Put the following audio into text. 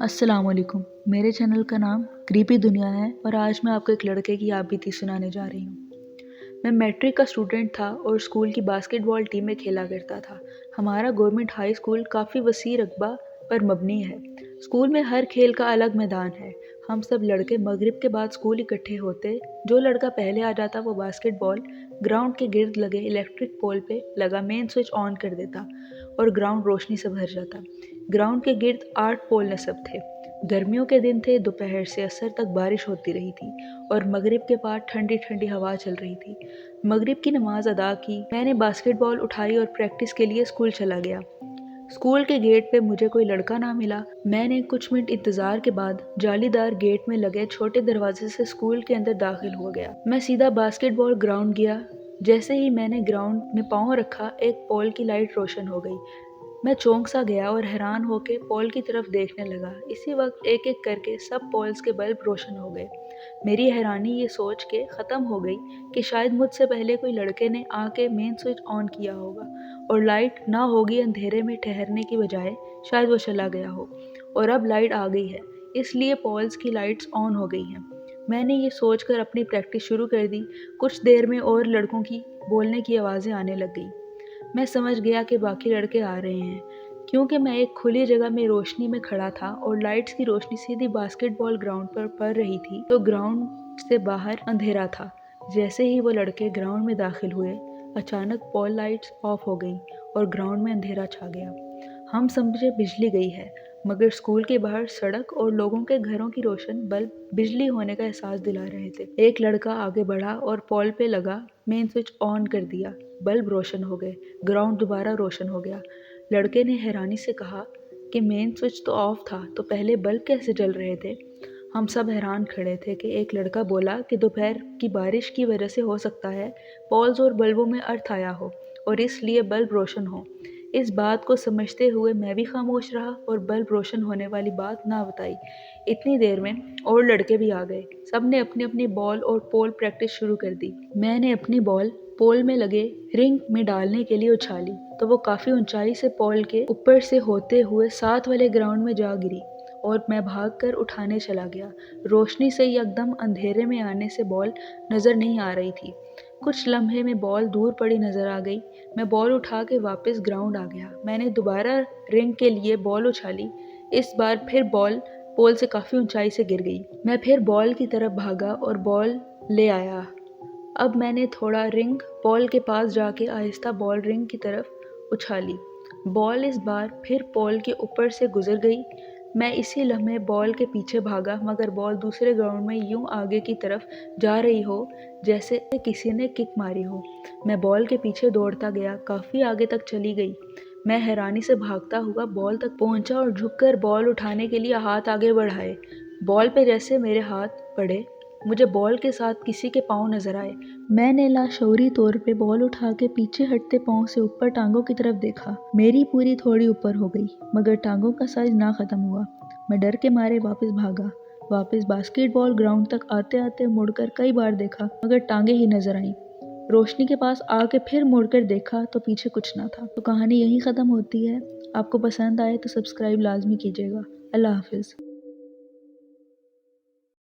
अस्सलाम वालेकुम। मेरे चैनल का नाम क्रीपी दुनिया है और आज मैं आपको एक लड़के की आप बीती सुनाने जा रही हूँ। मैं मैट्रिक का स्टूडेंट था और स्कूल की बास्केटबॉल टीम में खेला करता था। हमारा गवर्नमेंट हाई स्कूल काफ़ी वसी रकबा पर मबनी है। स्कूल में हर खेल का अलग मैदान है। हम सब लड़के मगरिब के बाद स्कूल इकट्ठे होते। जो लड़का पहले आ जाता वो बास्केटबॉल ग्राउंड के गिर्द लगे इलेक्ट्रिक पोल पे लगा मेन स्विच ऑन कर देता और ग्राउंड रोशनी से भर जाता। ग्राउंड के गिर्द 8 पोल नस्ब थे। गर्मियों के दिन थे, दोपहर से असर तक बारिश होती रही थी और मगरिब के बाद ठंडी ठंडी हवा चल रही थी। मगरिब की नमाज अदा की, मैंने बास्केटबॉल उठाई और प्रैक्टिस के लिए स्कूल चला गया। स्कूल के गेट पे मुझे कोई लड़का ना मिला। मैंने कुछ मिनट इंतजार के बाद जालीदार गेट में लगे छोटे दरवाजे से स्कूल के अंदर दाखिल हो गया। मैं सीधा बास्केटबॉल ग्राउंड गया। जैसे ही मैंने ग्राउंड में पाँव रखा, एक पोल की लाइट रोशन हो गई। मैं चौंक सा गया और हैरान होकर पोल की तरफ देखने लगा। इसी वक्त एक एक करके सब पोल्स के बल्ब रोशन हो गए। मेरी हैरानी ये सोच के ख़त्म हो गई कि शायद मुझसे पहले कोई लड़के ने आके मेन स्विच ऑन किया होगा और लाइट ना होगी। अंधेरे में ठहरने की बजाय शायद वो चला गया हो और अब लाइट आ गई है, इसलिए पोल्स की लाइट्स ऑन हो गई हैं। मैंने ये सोचकर अपनी प्रैक्टिस शुरू कर दी। कुछ देर में और लड़कों की बोलने की आवाज़ें आने लग गई। मैं समझ गया कि बाकी लड़के आ रहे हैं, क्योंकि मैं एक खुली जगह में रोशनी में खड़ा था और लाइट्स की रोशनी सीधी बास्केटबॉल ग्राउंड पर पड़ रही थी, तो ग्राउंड से बाहर अंधेरा था। जैसे ही वो लड़के ग्राउंड में दाखिल हुए, अचानक पोल लाइट्स ऑफ हो गई और ग्राउंड में अंधेरा छा गया। हम समझे बिजली गई है, मगर स्कूल के बाहर सड़क और लोगों के घरों की रोशन बल्ब बिजली होने का एहसास दिला रहे थे। एक लड़का आगे बढ़ा और पोल पे लगा मेन स्विच ऑन कर दिया। बल्ब रोशन हो गए, ग्राउंड दोबारा रोशन हो गया। लड़के ने हैरानी से कहा कि मेन स्विच तो ऑफ था, तो पहले बल्ब कैसे जल रहे थे? हम सब हैरान खड़े थे कि एक लड़का बोला कि दोपहर की बारिश की वजह से हो सकता है पोल्स और बल्बों में अर्थ आया हो और इसलिए बल्ब रोशन हो। इस बात को समझते हुए मैं भी खामोश रहा और बल्ब रोशन होने वाली बात ना बताई। इतनी देर में और लड़के भी आ गए। सब ने अपनी अपनी बॉल और पोल प्रैक्टिस शुरू कर दी। मैंने अपनी बॉल पोल में लगे रिंग में डालने के लिए उछाली तो वो काफ़ी ऊंचाई से पोल के ऊपर से होते हुए साथ वाले ग्राउंड में जा गिरी और मैं भागकर उठाने चला गया। रोशनी से एकदम अंधेरे में आने से बॉल नज़र नहीं आ रही थी। कुछ लम्हे में बॉल दूर पड़ी नज़र आ गई। मैं बॉल उठा के वापस ग्राउंड आ गया। मैंने दोबारा रिंग के लिए बॉल उछाली। इस बार फिर बॉल पोल से काफ़ी ऊंचाई से गिर गई। मैं फिर बॉल की तरफ भागा और बॉल ले आया। अब मैंने थोड़ा रिंग पोल के पास जाके आहिस्ता बॉल रिंग की तरफ उछाली। बॉल इस बार फिर पोल के ऊपर से गुजर गई। मैं इसी लम्हे बॉल के पीछे भागा, मगर बॉल दूसरे ग्राउंड में यूं आगे की तरफ जा रही हो जैसे किसी ने किक मारी हो। मैं बॉल के पीछे दौड़ता गया, काफ़ी आगे तक चली गई। मैं हैरानी से भागता हुआ बॉल तक पहुंचा और झुककर बॉल उठाने के लिए हाथ आगे बढ़ाए। बॉल पे जैसे मेरे हाथ पड़े, मुझे बॉल के साथ किसी के पाँव नजर आए। मैंने लाशऊरी तौर पे बॉल उठा के पीछे हटते पाँव से ऊपर टांगों की तरफ देखा। मेरी पूरी थोड़ी ऊपर हो गई, मगर टांगों का साइज ना खत्म हुआ। मैं डर के मारे वापस भागा। वापस बास्केटबॉल ग्राउंड तक आते आते मुड़कर कई बार देखा, मगर टांगे ही नजर आईं। रोशनी के पास आके फिर मुड़कर देखा तो पीछे कुछ ना था। तो कहानी यहीं ख़त्म होती है। आपको पसंद आए तो सब्सक्राइब लाजमी कीजिएगा। अल्लाह हाफिज़।